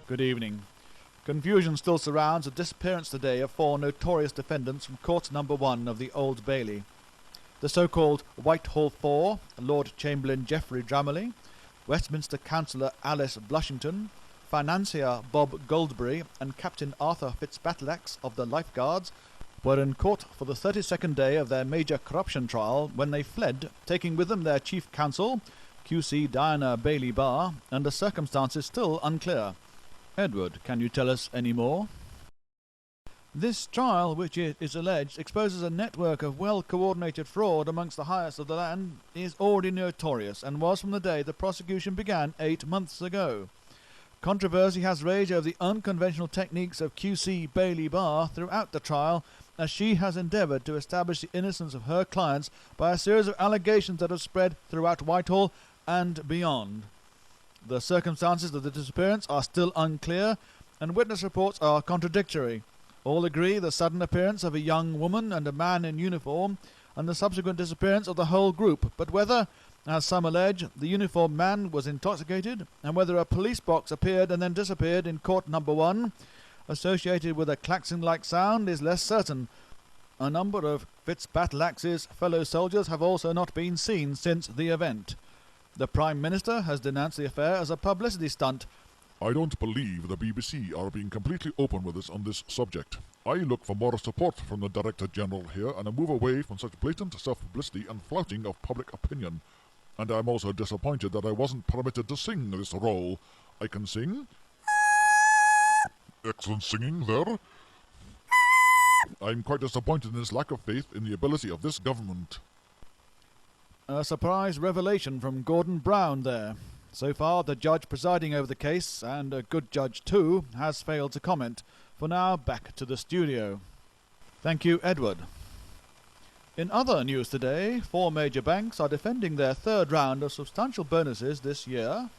Good evening. Confusion still surrounds the disappearance today of 4 notorious defendants from Court Number 1 of the Old Bailey. The so-called Whitehall Four, Lord Chamberlain Geoffrey Drammeley, Westminster Councillor Alice Blushington, Financier Bob Goldberry and Captain Arthur Fitzbattleaxe of the Lifeguards, were in court for the 32nd day of their major corruption trial when they fled, taking with them their chief counsel, QC Diana Bailey Barr, under circumstances still unclear. Edward, can you tell us any more? This trial, which it is alleged exposes a network of well-coordinated fraud amongst the highest of the land, is already notorious, and was from the day the prosecution began 8 months ago. Controversy has raged over the unconventional techniques of QC Bailey Barr throughout the trial, as she has endeavoured to establish the innocence of her clients by a series of allegations that have spread throughout Whitehall and beyond. The circumstances of the disappearance are still unclear, and witness reports are contradictory. All agree the sudden appearance of a young woman and a man in uniform, and the subsequent disappearance of the whole group, but whether, as some allege, the uniformed man was intoxicated, and whether a police box appeared and then disappeared in Court Number 1, associated with a klaxon-like sound, is less certain. A number of Fitzbattleaxe's fellow soldiers have also not been seen since the event. The Prime Minister has denounced the affair as a publicity stunt. I don't believe the BBC are being completely open with us on this subject. I look for more support from the Director General here and a move away from such blatant self-publicity and flouting of public opinion. And I'm also disappointed that I wasn't permitted to sing this role. I can sing. Excellent singing there. I'm quite disappointed in this lack of faith in the ability of this government. A surprise revelation from Gordon Brown there. So far, the judge presiding over the case, and a good judge too, has failed to comment. For now, back to the studio. Thank you, Edward. In other news today, 4 major banks are defending their 3rd round of substantial bonuses this year.